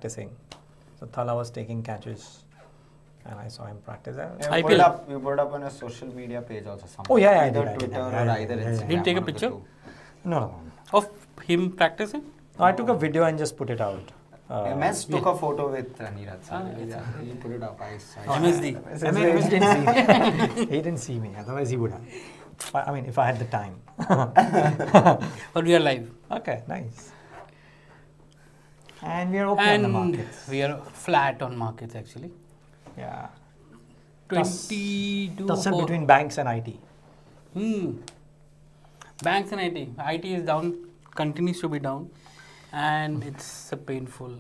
practicing. So Thala was taking catches, and I saw him practice. You put up on a social media page also. Oh yeah, I either did. Twitter or Yeah, either Instagram. Did you take a one of the picture? two. No. Of him practicing? I took a video and just put it out. MS took a photo with Niraj. He put it up. MSD. MS didn't see me. He didn't see me. Otherwise, he would have. I mean, if I had the time. But we are live. Okay, nice. And we are okay on the markets. We are flat on markets actually. Yeah. 22. Tussle between banks and IT. Banks and IT. IT is down, continues to be down, and it's painful.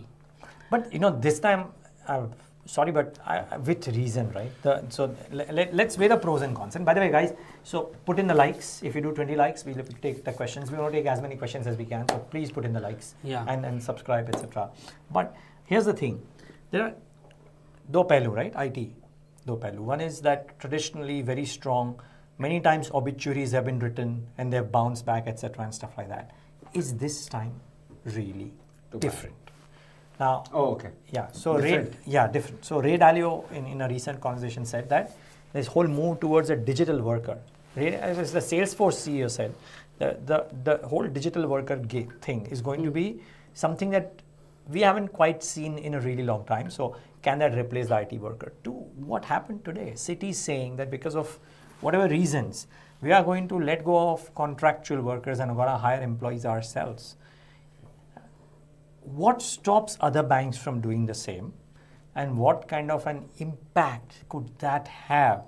But this time, sorry, but with reason, right? So let's weigh the pros and cons. And by the way, guys, so put in the likes. If you do 20 likes, we'll take the questions. We want to take as many questions as we can. So please put in the likes and subscribe, etc. But here's the thing: there are do pehlu, right? IT, do pehlu. One is that traditionally very strong. Many times obituaries have been written and they've bounced back, etc. and stuff like that. Is this time really different? Now, yeah. So different. So Ray Dalio in a recent conversation said that this whole move towards a digital worker. As the Salesforce CEO said, the whole digital worker thing is going to be something that we haven't quite seen in a really long time. So can that replace the IT worker? What happened today? Citi is saying that because of whatever reasons, we are going to let go of contractual workers and we're going to hire employees ourselves. What stops other banks from doing the same? And what kind of an impact could that have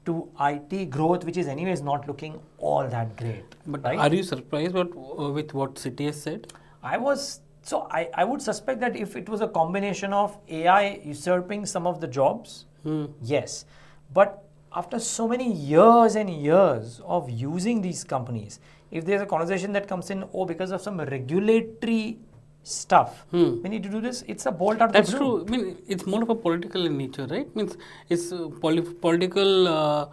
to IT growth, which is anyways not looking all that great? But right? Are you surprised with what Citi has said? I would suspect that if it was a combination of AI usurping some of the jobs, yes. But after so many years and years of using these companies, if there's a conversation that comes in, because of some regulatory stuff, we need to do this, it's a bolt out of the blue. That's true. I mean, it's more of a political in nature, right? Means it's a political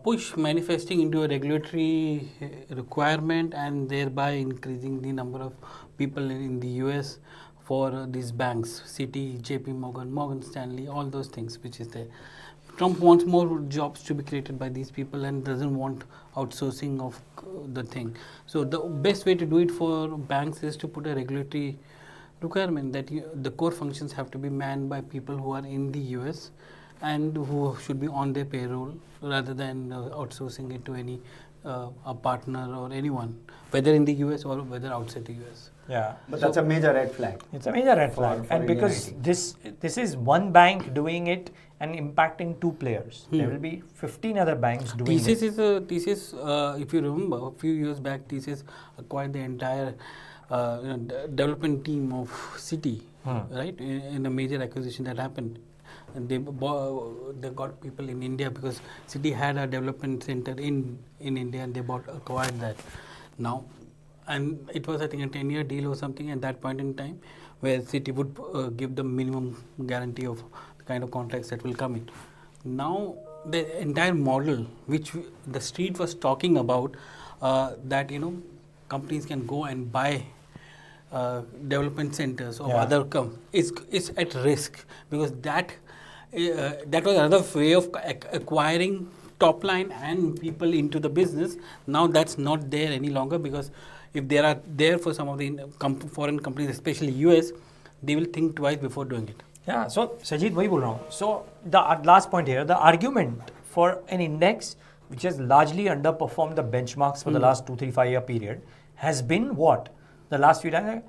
push manifesting into a regulatory requirement and thereby increasing the number of people in the US for these banks, Citi, JP Morgan, Morgan Stanley, all those things which is there. Trump wants more jobs to be created by these people and doesn't want outsourcing of the thing. So the best way to do it for banks is to put a regulatory requirement that the core functions have to be manned by people who are in the US and who should be on their payroll rather than outsourcing it to any a partner or anyone, whether in the US or whether outside the US. Yeah, but that's a major red flag. It's a major red flag, and because this is one bank doing it and impacting two players. There will be 15 other banks doing it. TCS, if you remember, a few years back, TCS acquired the entire development team of Citi, right? In a major acquisition that happened. And they got people in India because Citi had a development center in India and they acquired that. Now, and it was I think a 10-year deal or something at that point in time where Citi would give the minimum guarantee of the kind of contracts that will come in. Now, the entire model which the street was talking about that companies can go and buy development centers of other is at risk because that was another way of acquiring top line and people into the business. Now that's not there any longer because if they are there for some of the foreign companies, especially US, they will think twice before doing it. Yeah, so Sajeet, वही बोल रहा हूँ. So the last point here, the argument for an index which has largely underperformed the benchmarks for the last 2, 3, 5 year period has been what? The last few times,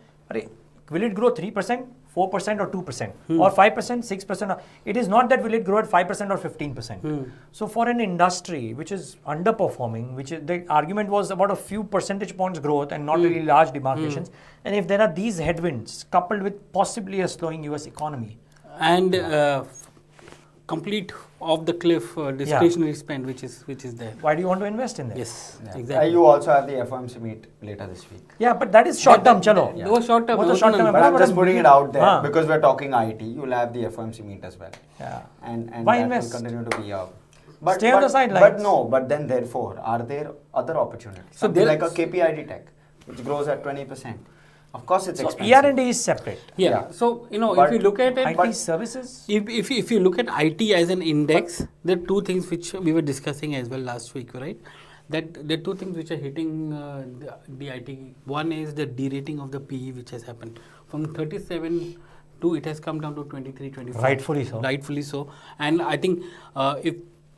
will it grow 3%, 4% or 2% or 5%, 6%? It is not that will it grow at 5% or 15%. So for an industry which is underperforming, the argument was about a few percentage points growth and not really large demarcations. And if there are these headwinds coupled with possibly a slowing US economy. And complete off the cliff discretionary spend which is there. Why do you want to invest in that? Yes, exactly. You also have the FOMC meet later this week. Yeah, but that is short term, chalo. It was short term. But I'm just putting it out there because we're talking IT. You'll have the FOMC meet as well. Yeah. And why that invest? will continue to be up. Stay on the sidelines. But then therefore, are there other opportunities? So Something like a KPIT Tech, which grows at 20%. Of course, it's So expensive. ER&D is separate. Yeah. So But if you look at it, IT services. if you look at IT as an index, there are two things which we were discussing as well last week, right? That there are two things which are hitting the IT. One is the derating of the PE, which has happened from 37 to it has come down to 23, 24. Rightfully so. Rightfully so. And I think if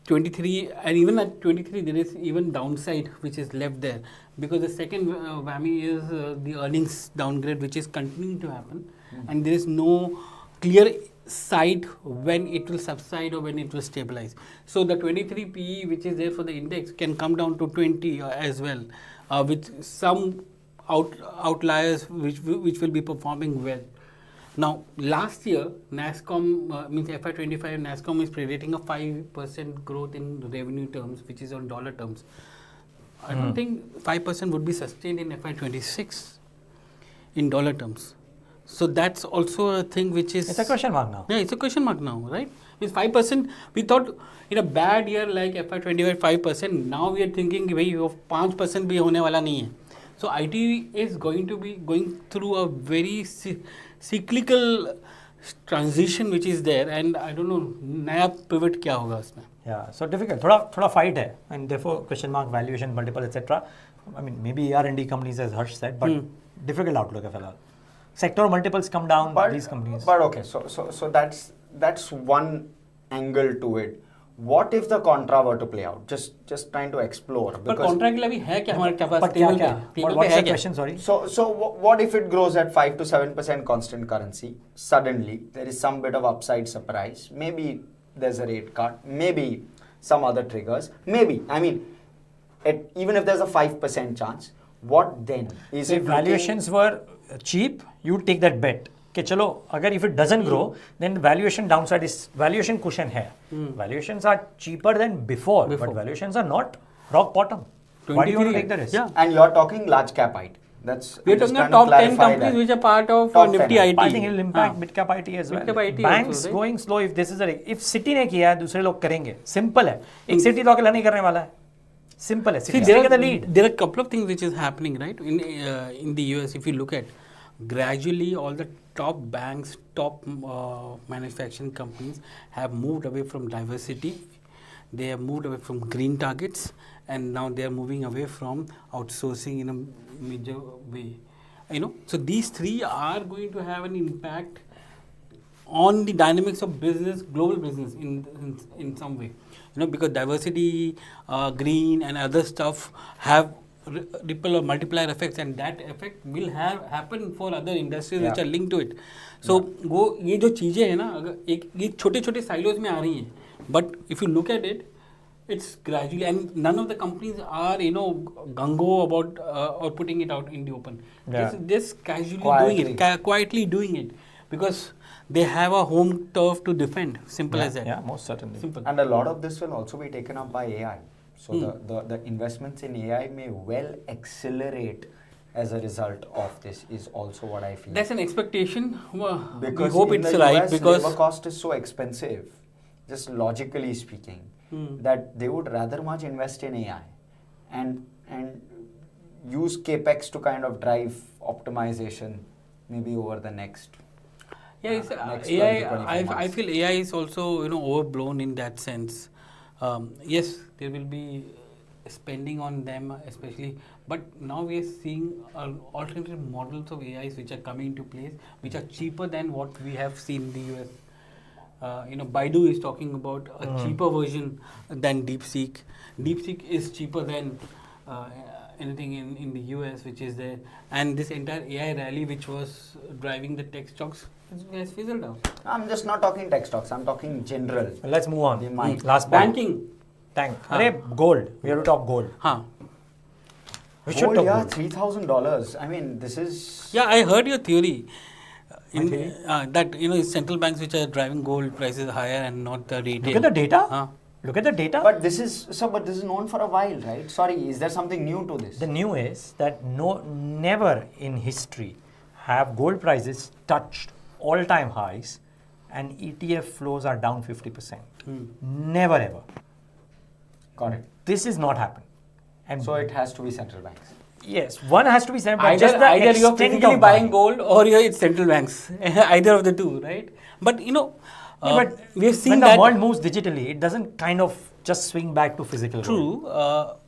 23 and even at 23 there is even downside which is left there, because the second whammy is the earnings downgrade which is continuing to happen, and there is no clear sight when it will subside or when it will stabilize. So the 23 PE which is there for the index can come down to 20 as well, with some outliers which will be performing well. Now, last year, NASSCOM, means FY25, NASSCOM is predicting a 5% growth in revenue terms, which is on dollar terms. I don't think 5% would be sustained in FY26 in dollar terms. So that's also a thing which is... It's a question mark now. Yeah, it's a question mark now, right? It's 5%. We thought in a bad year like FY25, 5%. Now we are thinking, भाई 5% भी होने वाला नहीं है. So IT is going to be going through a very cyclical transition which is there, and I don't know नया pivot क्या होगा उसमें. Yeah, so difficult. थोड़ा fight है, and therefore question mark, valuation, multiple, etc. I mean, maybe R&D companies as Hersh said, but difficult outlook है फिलहाल. Sector multiples come down. These companies. But okay, so that's one angle to it. What if the contra were to play out? Just trying to explore. But contra के लिए भी है क्या हमारे पास? But क्या? What's the question? Sorry. So what if it grows at 5 to 7% constant currency? Suddenly there is some bit of upside surprise. Maybe there's a rate cut. Maybe some other triggers. Maybe, I mean, even if there's a 5% chance, what then? Is if it valuations were cheap, you take that bet. कि चलो अगर if it doesn't grow, then valuation downside is valuation cushion है. Valuations are cheaper than before, but valuations are not rock bottom. Why do you want to take the risk? Yeah. And you're talking large cap IT. That's we're talking about top 10 companies which are part of Nifty IT. I think it will impact mid cap IT as well. Mid-cap IT Banks also, right? going slow if this is if City ने किया है दूसरे लोग करेंगे. Simple है. एक City तो अकेला नहीं करने वाला है. Simple है. See, City the lead. There are a couple of things which is happening, right? In the US, if you look at gradually all the top banks, top manufacturing companies have moved away from diversity. They have moved away from green targets, and now they are moving away from outsourcing in a major way. So these three are going to have an impact on the dynamics of business, global business in some way. Because diversity, green and other stuff have ripple or multiplier effects, and that effect will happen for other industries which are linked to it. So वो ये जो चीजें हैं ना, अगर ये छोटे-छोटे silos में आ रही हैं, but if you look at it, it's gradually, and none of the companies are gung-ho about or putting it out in the open. Just casually quietly doing it, because they have a home turf to defend. Simple as that. Yeah, most certainly. Simple. And a lot of this will also be taken up by AI. So the investments in AI may well accelerate as a result of this, is also what I feel. That's an expectation. Because we hope in it's the right, US, because labor cost is so expensive, just logically speaking, that they would rather much invest in AI and use capex to kind of drive optimization maybe over the next. Yeah, next AI. 12 to 24 I feel AI is also overblown in that sense. Yes, there will be spending on them, especially, but now we are seeing alternative models of AIs which are coming into place, which are cheaper than what we have seen in the US. Baidu is talking about a cheaper version than DeepSeek. DeepSeek is cheaper than anything in the US which is there, and this entire AI rally which was driving the tech stocks has fizzled out. I'm just not talking tech stocks, I'm talking general. Let's move on. They might. Last point. Banking. Gold. We have to talk gold. We should Gold, talk yeah, gold. $3,000. I mean, this is... Yeah, I heard your theory. That it's central banks which are driving gold prices higher and not the retail. Look at the data. Look at the data. But this is known for a while, right? Sorry, is there something new to this? The new is that never in history have gold prices touched all-time highs and ETF flows are down 50%. Never ever. Got it. This is not happened. And So it has to be central banks. Yes, one has to be said, but Either, just the either you're extent physically of buying gold or it's central banks. Either of the two, right? But but we've seen when that. the world moves digitally, it doesn't kind of just swing back to physical gold. True,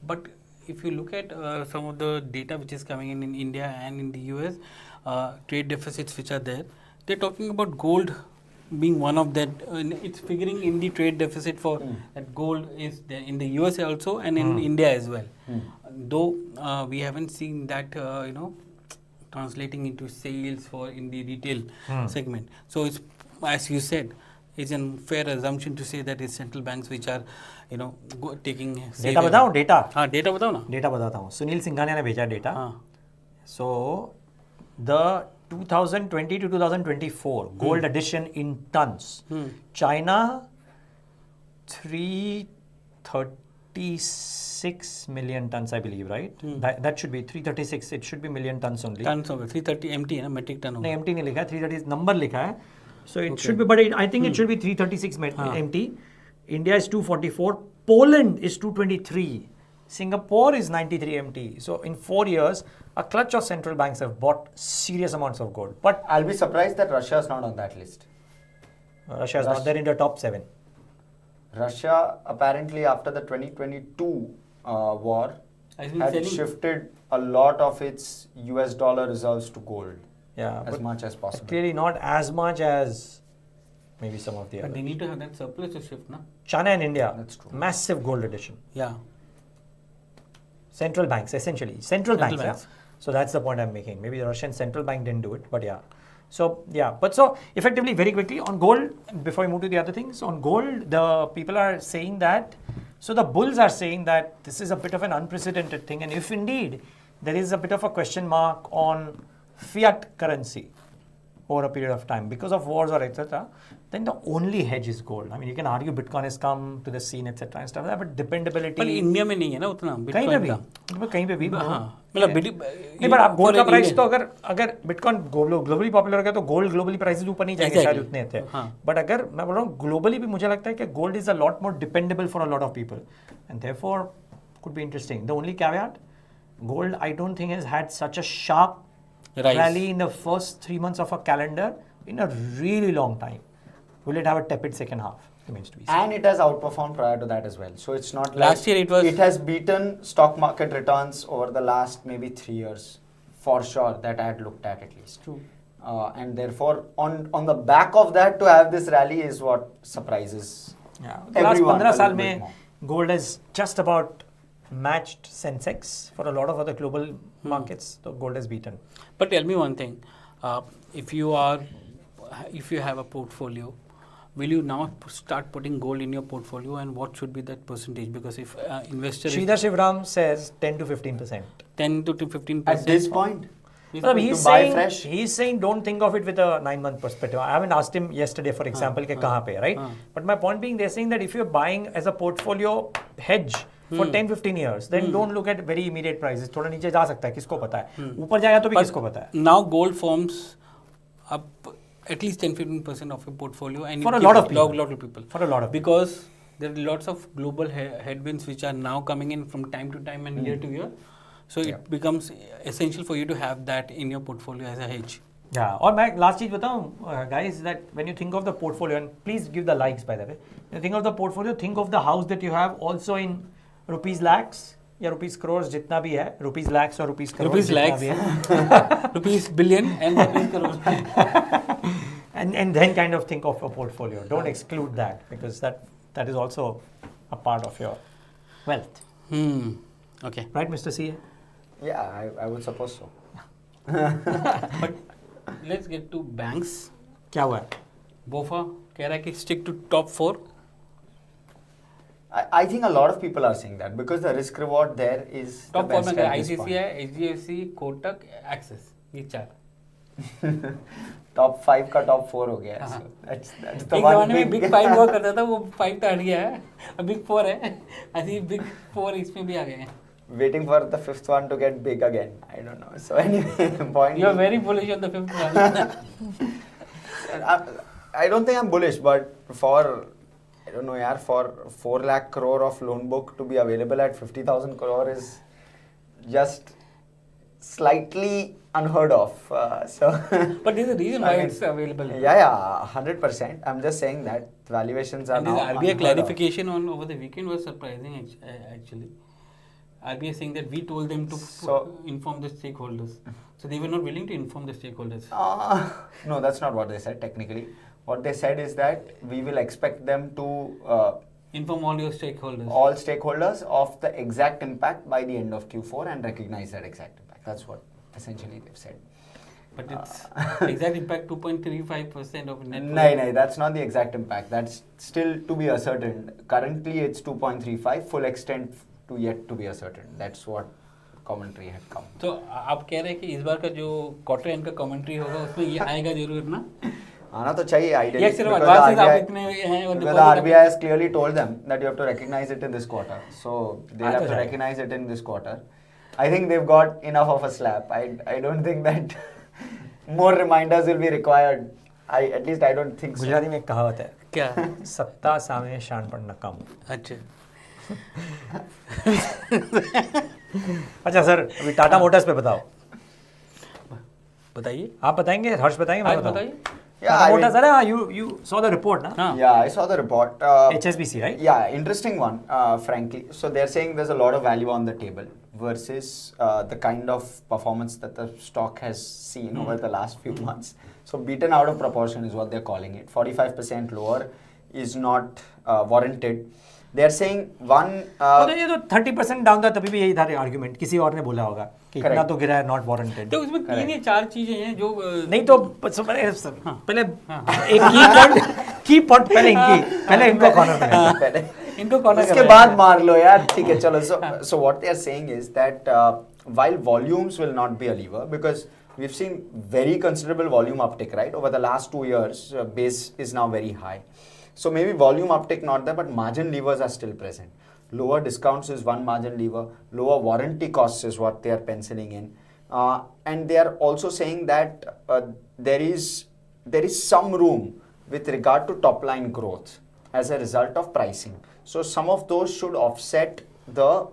but if you look at some of the data which is coming in India and in the US, trade deficits which are there, they're talking about gold being one of that. It's figuring in the trade deficit for that gold is there in the US also and in India as well. Though we haven't seen that, translating into sales for in the retail segment. So it's, as you said, it's a fair assumption to say that it's central banks which are, taking. Data बताऊं data हाँ, data बताओ ना. Data बताता हूँ सुनील सिंघानिया ने भेजा data हाँ. So the 2020 to 2024 gold addition in tons. China 336 million tons, I believe, right? That should be 336. It should be million tons only. Tons होगा 330 MT है ना, metric ton होगा. नहीं MT नहीं लिखा है 330 number लिखा है. So it should be, but I think it should be 336 MT. India is 244. Poland is 223. Singapore is 93 MT. So in 4 years, a clutch of central banks have bought serious amounts of gold. But I'll be surprised that Russia is not on that list. Russia is not there in the top 7. Russia apparently after the 2022 war Has been had selling. shifted a lot of its US dollar reserves to gold Yeah, as but much as possible. clearly not as much as maybe some of the But others. they need to have that surplus to shift, na? China and India, That's true. massive gold addition. Yeah. Central banks, essentially. Central banks. banks. Yeah? So that's the point I'm making. Maybe the Russian central bank didn't do it, but yeah. So, yeah. But so, effectively, very quickly, on gold, before we move to the other things, on gold, the people are saying that, so the bulls are saying that this is a bit of an unprecedented thing. And if indeed there is a bit of a question mark on fiat currency over a period of time because of wars or etc., then the only hedge is gold. I mean, you can argue Bitcoin has come to the scene, etc. and stuff like that, but dependability. पर India में नहीं है ना उतना कहीं पे Bitcoin भी का. कहीं पे भी हाँ, मतलब नहीं, पर आप गोल्ड का प्राइस तो अगर बिटकॉइन ग्लोबली पॉपुलर हो गया तो गोल्ड ग्लोबली प्राइसेस ऊपर नहीं जाएंगे शायद उतने थे. बट अगर मैं बोल रहा हूँ ग्लोबली भी मुझे लगता है कि gold is a lot more dependable for a lot of people and therefore could be interesting. The only कैवेट, gold I don't think has had such a sharp rally in the first 3 months of a calendar in a really long time. Will it have a tepid second half? Remains to be seen. And it has outperformed prior to that as well. So it's not like Last year it was. It has beaten stock market returns over the last maybe 3 years, for sure, that I had looked at least. True. And therefore, on the back of that, to have this rally is what surprises Yeah. The last everyone 15 a साल little bit में more. gold has just about matched Sensex for a lot of other global markets. So gold has beaten. But tell me one thing, if you have a portfolio, will you now start putting gold in your portfolio, and what should be that percentage? Because if investor Sridhar Shivram says 10 to 15%. 10 to 15%. At this point, So he's buy saying, fresh? he's saying don't think of it with a 9-month perspective. I haven't asked him yesterday, for example, कि कहाँ पे, right? But my point being, they're saying that if you're buying as a portfolio hedge for 10-15 years, then don't look at very immediate prices. थोड़ा नीचे जा सकता है, किसको पता है? ऊपर जाएगा तो भी किसको पता है? Now gold forms up at least 10-15% of your portfolio, and For you a keep lot of it- people. lot of people. For a lot of Because there are lots of global headwinds which are now coming in from time to time and year to year. So it becomes essential for you to have that in your portfolio as a hedge. Yeah. और मैं last चीज बताऊँ, guys, that when you think of the portfolio, and please give the likes by the way. When you think of the portfolio, think of the house that you have also in rupees lakhs या rupees crores जितना भी है, rupees lakhs or rupees crores Rupees जितना lakhs. भी है. Rupees billion and rupees crore. And then kind of think of a portfolio. Don't exclude that because that is also a part of your wealth. Okay. Right, Mr. CA? Yeah, I would suppose so. But let's get to banks. क्या हुआ है? BOFA कह रहा है कि stick to top 4. I think a lot of people are saying that because the risk reward there is Top the 4 best में at this ICICI, point. HDFC, Kotak, Axis. ये 4. Top 5 का top 4 हो गया है. So that's the एक one जमाने में big big 5 हुआ करता था, वो 5 तो हट गया है, अब बिग 4 है. ऐसे बिग 4 इसमें भी आ गए हैं. waiting for the fifth one to get big again. I don't know. So anyway, point. You are very bullish on the 5th one. I don't think I'm bullish, but for I don't know, yaar, for 4 lakh crore of loan book to be available at 50,000 crore is just slightly unheard of. But there's a reason why it's available. Yeah, 100%. I'm just saying that valuations are And now this RBI unheard of. clarification on over the weekend was surprising actually. RBI saying that we told them to inform the stakeholders. So they were not willing to inform the stakeholders. No, that's not what they said technically. What they said is that we will expect them to Inform all your stakeholders. all stakeholders of the exact impact by the end of Q4 and recognize that exact impact. That's what essentially they've said. But it's exact impact 2.35% of net. No, that's not the exact impact. That's still to be ascertained. Currently, it's 2.35. Full extent to yet to be ascertained. That's what commentary had come. तो आप कह रहे हैं कि इस बार का जो quarter and का कमेंट्री होगा उसमें ये आएगा जरूर ना? आना तो चाहिए ideally. ये सिर्फ advances आप इतने हैं और because the RBI has clearly told them that you have to recognize it in this quarter. So they have to recognize it in this quarter. I think they've got enough of a slap. I don't think that more reminders will be required. At least I don't think so. Gujarati में एक कहावत है क्या? सत्ता सामने शानपण नकाम. अच्छा. अच्छा sir, अभी टाटा मोटर्स पे बताओ. बताइए. आप बताएंगे, हर्ष बताएंगे, मैं बताऊं? बताइए. Yeah, Tata Motors, you saw the report, na? हाँ. Yeah, I saw the report. HSBC, right? Yeah, interesting one, frankly. So they're saying there's a lot of value on the table versus the kind of performance that the stock has seen over the last few months. So beaten out of proportion is what they're calling it. 45% lower is not warranted. They're saying one. तो ये तो 30% down था तभी भी यही था argument. किसी और ने बोला होगा कि इतना तो गिरा है, नॉट वारंटेड. तो उसमें 3 या 4 चीजें हैं जो नहीं तो पहले एक की पॉइंट पहले इनको कॉर्नर में इनको कॉर्नर इसके बाद मार लो यार. ठीक है चलो. So what they are saying is that while volumes will not be a lever because we've seen very considerable volume uptick, right? Over the last 2 years, base is now very high. So maybe volume uptick not there, but margin levers are still present. Lower discounts is one margin lever. Lower warranty costs is what they are penciling in. And they are also saying that there is some room with regard to top line growth as a result of pricing. So some of those should offset the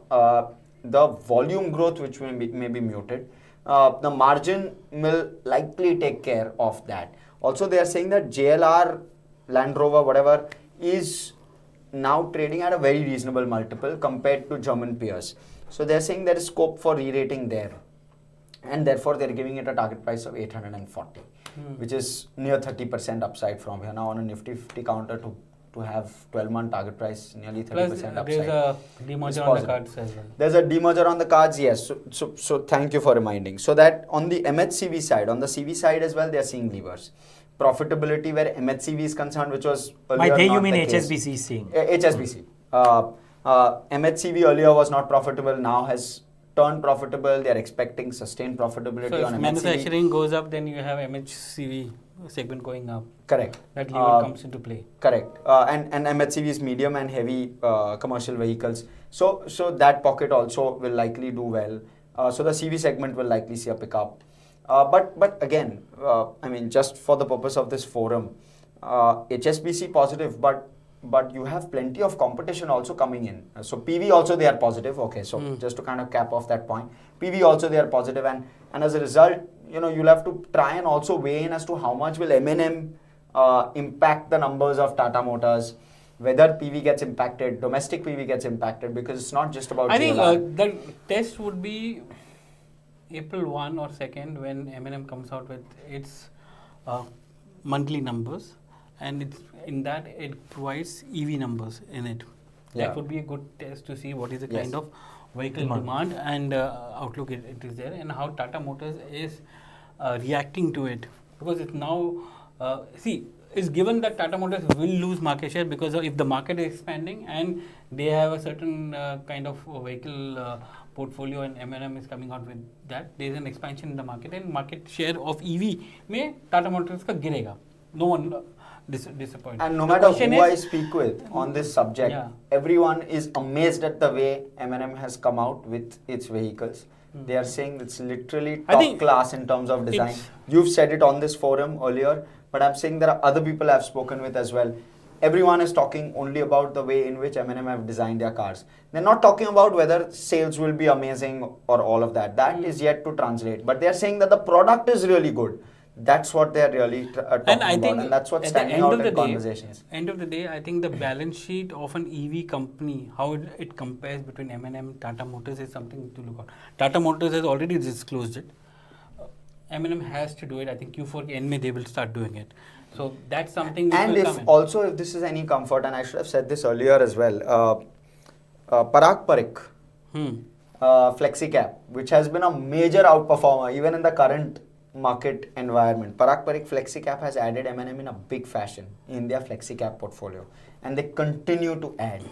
volume growth which may be muted. The margin will likely take care of that. Also, they are saying that JLR, Land Rover, whatever, is now trading at a very reasonable multiple compared to German peers. So they're saying there is scope for re-rating there. And therefore, they're giving it a target price of 840, which is near 30% upside from here. Now on a Nifty 50 counter to have 12-month target price, nearly 30% upside. There's a demerger on the cards as well. There's a demerger on the cards, yes. So thank you for reminding. So that on the MHCV side, on the CV side as well, they're seeing levers. Profitability where MHCV is concerned, which was earlier By they not you mean the case. HSBC is seeing? HSBC. MHCV earlier was not profitable, now has turned profitable. They are expecting sustained profitability So on if MHCV. manufacturing goes up, then you have MHCV segment going up. Correct. That lever comes into play. Correct. And MHCV is medium and heavy commercial vehicles. So that pocket also will likely do well. So the CV segment will likely see a pickup. But again, I mean, just for the purpose of this forum, HSBC positive, but you have plenty of competition also coming in. So PV also they are positive. Okay, so just to kind of cap off that point, PV also they are positive, and as a result, you know, you'll have to try and also weigh in as to how much will M&M impact the numbers of Tata Motors, whether PV gets impacted, domestic PV gets impacted, because it's not just about I think JLR. the test would be April 1 or 2nd when M&M comes out with its monthly numbers, and it's in that it provides EV numbers in it. Yeah. That would be a good test to see what is the Yes. kind of vehicle demand and outlook it is there, and how Tata Motors is reacting to it, because it's now it's given that Tata Motors will lose market share because if the market is expanding and they have a certain kind of vehicle portfolio and M&M is coming out with that, there is an expansion in the market and market share of EV में Tata Motors का गिरेगा. No one disappointed. And no matter who I speak with on this subject, everyone is amazed at the way M&M has come out with its vehicles. They are saying it's literally top class in terms of design. You've said it on this forum earlier, but I'm saying there are other people I've spoken with as well. everyone is talking only about the way in which M&M have designed their cars. They're not talking about whether sales will be amazing or all of that. That is yet to translate. But they're saying that the product is really good. That's what they're really talking about, and that's what's standing out in conversations. End of the day, I think the balance sheet of an EV company, how it compares between M&M and Tata Motors is something to look at. Tata Motors has already disclosed it. M&M has to do it. I think Q4 end May they will start doing it. So that's something which And will come in. Also, if this is any comfort, and I should have said this earlier as well, Parag Parikh, FlexiCap, which has been a major outperformer even in the current market environment. Parag Parikh FlexiCap has added M&M in a big fashion in their FlexiCap portfolio, and they continue to add.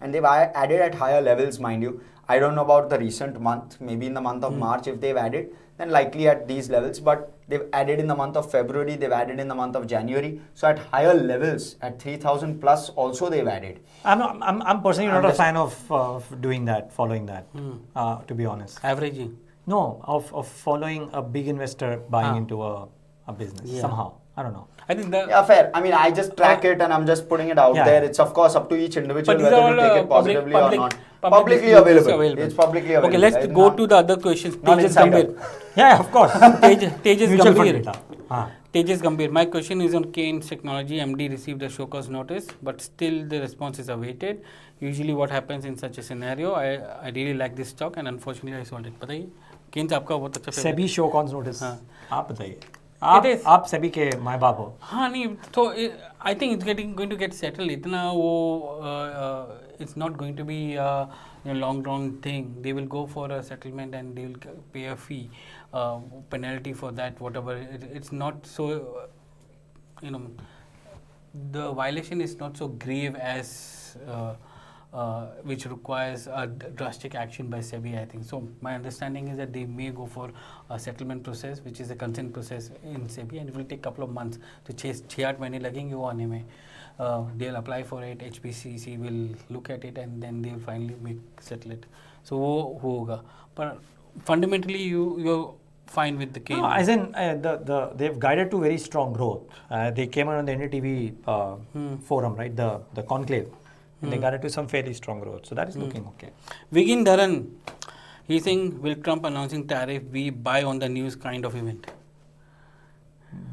And they've added at higher levels, mind you. I don't know about the recent month, maybe in the month of March if they've added, then likely at these levels, but they've added in the month of February, they've added in the month of January. So at higher levels, at 3,000 plus also they've added. I'm personally not a fan of doing that, following that, to be honest. Averaging. No, of following a big investor buying into a business somehow. I don't know. I think that. Yeah, fair. I mean, I just track it and I'm just putting it out there. It's of course up to each individual whether to take it positively or not. Publicly available. It's publicly available. Okay, let's go to the other questions. Tejas Gambhir. Yeah, of course. Tejas Gambhir. Tejas Gambhir. My question is on Kane Technology. MD received a show cause notice, but still the response is awaited. Usually what happens in such a scenario, I really like this stock and unfortunately I sold it. बताइए Kane आपका बहुत अच्छा SEBI show cause notice आप बताइए आप सेबी के my बाप हो हाँ नहीं तो I think it's going to get settle इतना वो it's not going to be a long drawn thing. They will go for a settlement and they will pay a fee, penalty for that, whatever. It's not so, the violation is not so grave as which requires a drastic action by SEBI, I think. So my understanding is that they may go for a settlement process, which is a consent process in SEBI, and it will take a couple of months to chase. 6-8 महीने लगेंगे वो आने में. They'll apply for it. HPCC will look at it and then they'll finally settle it. So वो होगा. But fundamentally, you're fine with the case. No, as in they've guided to very strong growth. They came out on the NDTV forum, right? The conclave. And they got into some fairly strong growth. So that is looking okay. Vigin Dharan, he's saying, will Trump announcing tariff be buy on the news kind of event?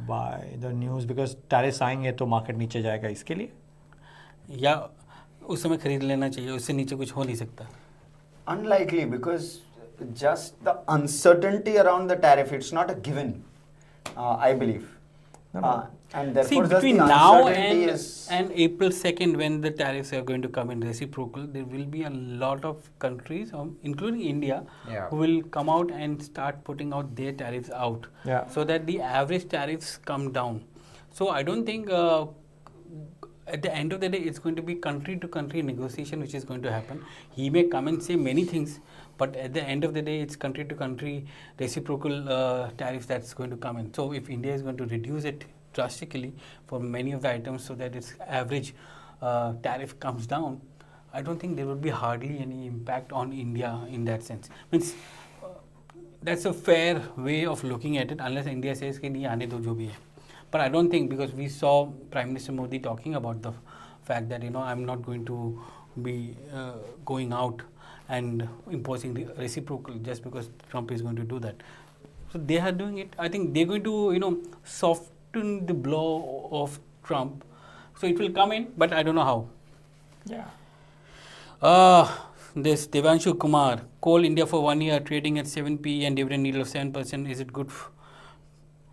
Buy the news because tariffs आएंगे तो market नीचे जाएगा इसके लिए? या उस समय खरीद लेना चाहिए उससे नीचे कुछ हो नहीं सकता. Unlikely because just the uncertainty around the tariff, it's not a given, I believe. And therefore, see, between now and April 2nd, when the tariffs are going to come in reciprocal, there will be a lot of countries, including India, who will come out and start putting out their tariffs out, so that the average tariffs come down. So I don't think at the end of the day, it's going to be country to country negotiation which is going to happen. He may come and say many things, but at the end of the day, it's country to country reciprocal tariffs that's going to come in. So if India is going to reduce it drastically for many of the items so that its average tariff comes down, I don't think there would be hardly any impact on India in that sense. Means that's a fair way of looking at it unless India says कि नहीं आने दो जो भी है. But I don't think, because we saw Prime Minister Modi talking about the fact that I'm not going to be going out and imposing the reciprocal just because Trump is going to do that. So they are doing it. I think they're going to soften the blow of Trump. So it will come in, but I don't know how. Yeah. This Devanshu Kumar, Coal India for 1 year trading at 7p and dividend yield of 7%. Is it good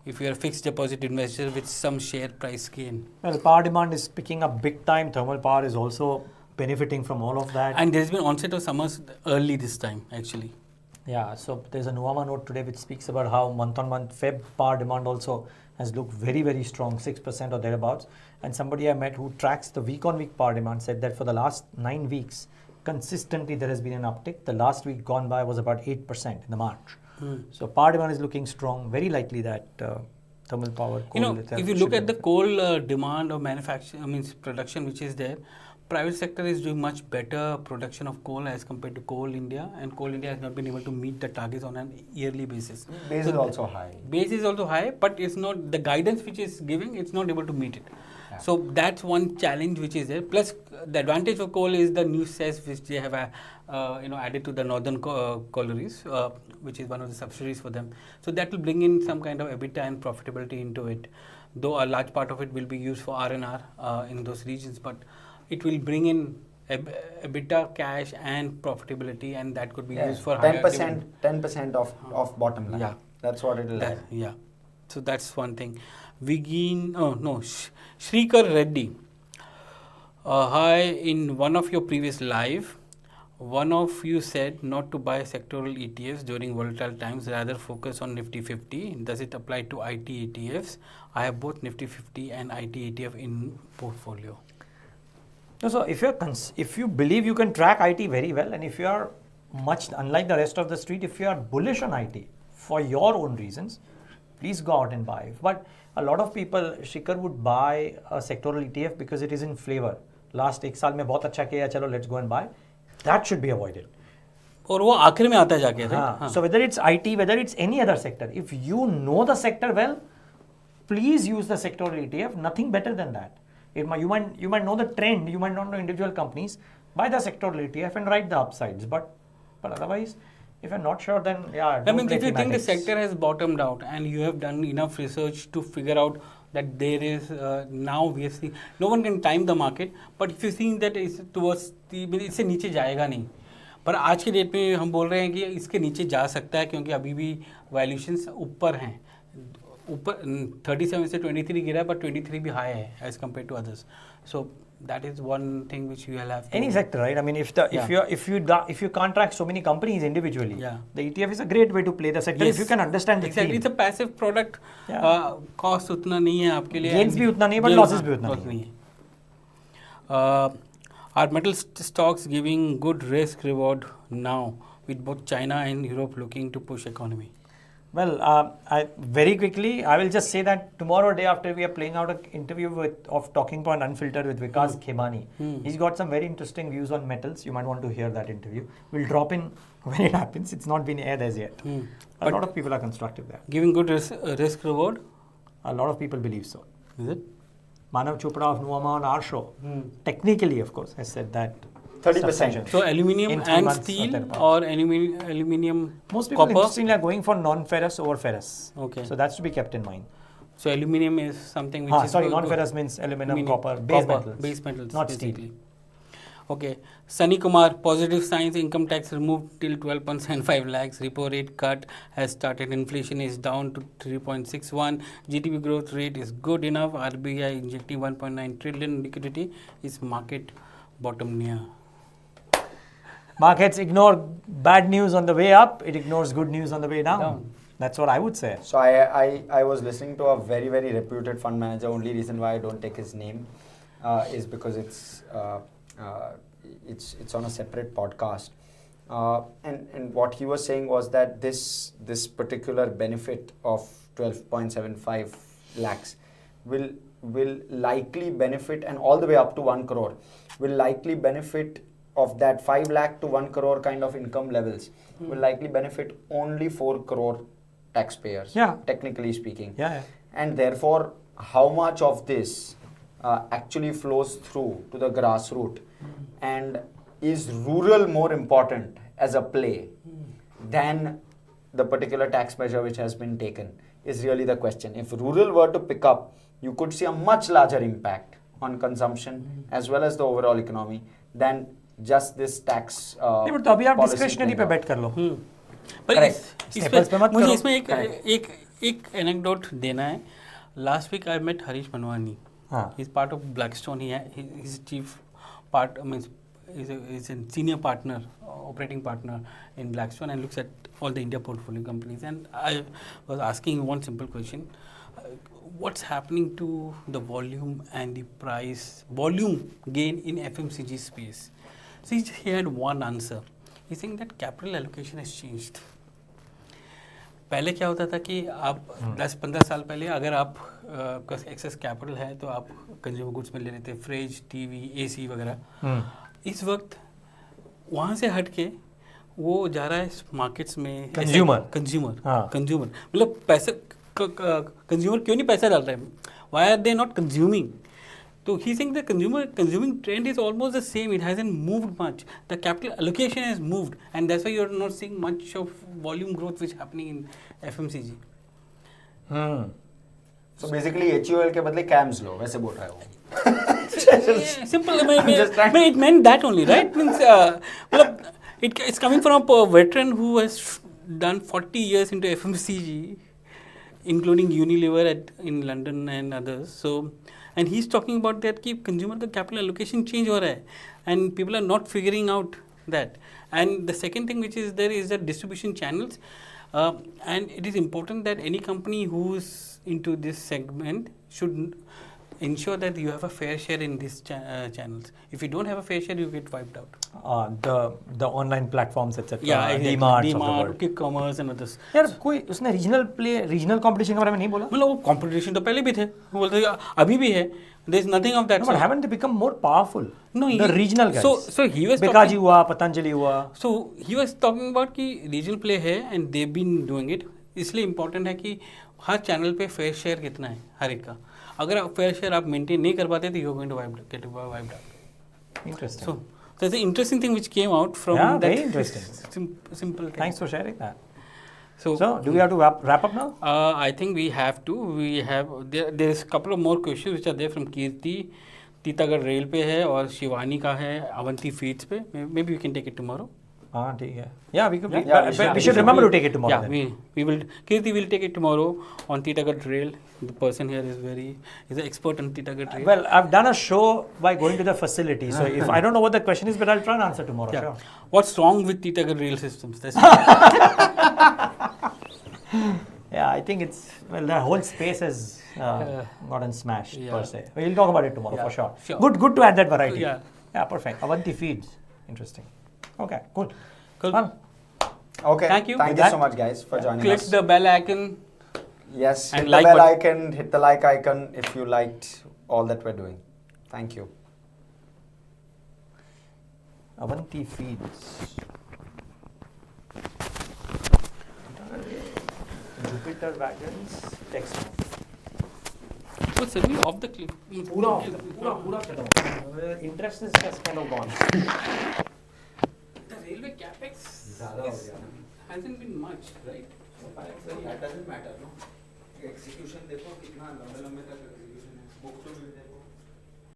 if you are a fixed deposit investor with some share price gain? Well, power demand is picking up big time. Thermal power is also benefiting from all of that. And there's been onset of summers early this time, actually. Yeah, so there's a Nuvama note today which speaks about how month-on-month Feb power demand also has looked very, very strong, 6% or thereabouts. And somebody I met who tracks the week-on-week power demand said that for the last 9 weeks, consistently there has been an uptick. The last week gone by was about 8% in the March. So power demand is looking strong. Very likely that thermal power, coal, if you look at the coal demand or production which is there, private sector is doing much better production of coal as compared to Coal India, and Coal India has not been able to meet the targets on an yearly basis. Base is also high. Base is also high, but it's not the guidance which is giving. It's not able to meet it. So that's one challenge which is there. Plus, the advantage of coal is the new cess which they have added to the northern collieries, which is one of the subsidiaries for them. So that will bring in some kind of EBITDA and profitability into it. Though a large part of it will be used for R&R in those regions, but it will bring in EBITDA, cash, and profitability, and that could be used for 10% of bottom line. Yeah, that's what it will have. Yeah. So that's one thing. Shrikar Reddy. Hi, in one of your previous live, one of you said not to buy sectoral ETFs during volatile times, rather focus on Nifty 50. Does it apply to IT ETFs? I have both Nifty 50 and IT ETF in portfolio. No, so if you believe you can track IT very well, and if you are much unlike the rest of the street, if you are bullish on IT for your own reasons, please go out and buy. But a lot of people, Shikhar, would buy a sectoral ETF because it is in flavor. Last एक साल में बहुत अच्छा किया, चलो let's go and buy. That should be avoided. और वो आखिर में आता है जाके, right? So whether it's IT, whether it's any other sector, if you know the sector well, please use the sectoral ETF. Nothing better than that. You might know the trend, you might not know individual companies. Buy the sectoral ETF and ride the upsides. But otherwise, if you're not sure, then yeah. I mean, if you think the sector has bottomed out and you have done enough research to figure out that there is now we are seeing, no one can time the market, but if you think that it's towards the, इससे नीचे जाएगा नहीं, पर आज के date में हम बोल रहे हैं कि इसके नीचे जा सकता है क्योंकि अभी भी वैल्यूशंस ऊपर हैं, ऊपर 37 से 23 गिरा है, but 23 भी हाई है as compared to others. So that is one thing which you will have to. Any sector, right? I mean, if you can't track so many companies individually, the ETF is a great way to play the sector if you can understand the exactly. It's a passive product. Cost उतना नहीं है आपके लिए. Gains भी उतना नहीं है, but losses भी उतना नहीं है. Are metal stocks giving good risk reward now with both China and Europe looking to push economy? Well, very quickly, I will just say that tomorrow or day after we are playing out an interview of Talking Point Unfiltered with Vikas Khemani. He's got some very interesting views on metals. You might want to hear that interview. We'll drop in when it happens. It's not been aired as yet. A lot of people are constructive there. Giving good risk reward? A lot of people believe so. Is it? Manav Chopra of Nuama on our show, technically, of course, has said that 30%. So aluminium and steel or aluminium, most people copper? Interestingly are going for non-ferrous over ferrous. Okay. So that's to be kept in mind. So aluminium is something which is... Sorry, non-ferrous means aluminum, copper, base metals. Not basically. Steel. Okay. Sunny Kumar, positive signs, income tax removed till 12.75 lakhs, repo rate cut has started, inflation is down to 3.61, GDP growth rate is good enough, RBI injecting 1.9 trillion liquidity, is market bottom near? Markets ignore bad news on the way up, it ignores good news on the way down. That's what I would say. So I was listening to a very, very reputed fund manager. Only reason why I don't take his name is because it's on a separate podcast. And what he was saying was that this particular benefit of 12.75 lakhs will likely benefit, and all the way up to 1 crore, will likely benefit of that 5 lakh to 1 crore kind of income levels, will likely benefit only 4 crore taxpayers, technically speaking. And therefore, how much of this actually flows through to the grassroots, and is rural more important as a play than the particular tax measure which has been taken, is really the question. If rural were to pick up, you could see a much larger impact on consumption as well as the overall economy than just this tax but तो अभी आप discretionary पे bet कर लो. पर मुझे इसमें एक anecdote देना है. Last week I met Harish Manwani. He's part of Blackstone. He's chief part. I mean, he's a senior partner, operating partner in Blackstone, and looks at all the India portfolio companies. And I was asking one simple question: what's happening to the volume and the price volume gain in FMCG space? So he had one answer. He's saying that capital allocation has changed. पहले क्या होता था कि आप 10-15 साल पहले अगर आप का एक्सेस कैपिटल है तो आप कंज्यूमर गुड्स में ले लेते, फ्रिज, टीवी, एसी वगैरह. इस वक्त वहाँ से हट के वो जा रहा है मार्केट्स में कंज्यूमर मतलब पैसे कंज्यूमर क्यों नहीं पैसा डाल रहे हैं? Why are they not consuming? So he's saying the consuming trend is almost the same. It hasn't moved much. The capital allocation has moved, and that's why you're not seeing much of volume growth which is happening in FMCG. So basically HUL के बदले CAMS लो, वैसे बोल रहा है वो. Yeah, simple. just trying- It meant that only, right? Means, well, it's coming from a veteran who has done 40 years into FMCG, including Unilever in London and others. So, and he's talking about that कि consumer का capital allocation change हो रहा है, and people are not figuring out that. And the second thing which is there is the distribution channels, and it is important that any company who's into this segment should ensure that you have a fair share in these channels. If you don't have a fair share, you get wiped out. The online platforms, etc. Yeah, exactly. D-Marts of the D-Mart, world. quick commerce and others. यार कोई उसने regional competition के बारे में नहीं बोला? मतलब वो कंपटीशन तो पहले भी थे, वो बोलते थे अभी भी है. There is nothing of that. No, but haven't they become more powerful? No, the regional guys. So he was Bekaji talking. हुआ, पतंजलि हुआ. So he was talking about कि regional play है and they've been doing it. इसलिए important है कि हर channel पे fair share कितना है हर एक का. अगर आप fair share आप maintain नहीं कर पाते तो you're going to get wiped out. Interesting. So that's an interesting thing which came out from Yeah, that very interesting. simple thing. Thanks for sharing that. So do we have to wrap up now? I think we have to. We have there is a couple of more questions which are there from Kirti. Titagarh Rail पे है और शिवानी का है Avanti feeds पे. Maybe we can take it tomorrow. हाँ ठीक है. Yeah, we could. Yeah, we should remember to take it tomorrow. Yeah, then. we will. Kirti will take it tomorrow on Titagarh Rail. The person here is an expert on Titagarh Rail. Well, I've done a show by going to the facility, so if I don't know what the question is, but I'll try and answer tomorrow. Yeah. Sure. What's wrong with Titagarh Rail systems? That's Yeah, I think the whole space has gotten smashed Yeah. per se. We'll talk about it tomorrow for sure. Sure. Good to add that variety. Yeah. Yeah, perfect. Avanti feeds. Interesting. Okay, cool. Cool. Fun. Okay. Thank you. Thank With you that, so much, guys, for joining click us. the bell icon. Yes, and hit like the bell button. icon, hit the like icon if you liked all that we're doing. Thank you. Avanti feeds. Jupiter wagons. Text. So send me off the cliff. पूरा खत्म. Interest is just kind of gone. The railway capex hasn't been much, right? That doesn't matter, no? Execution देखो कितना लंबे तक execution है.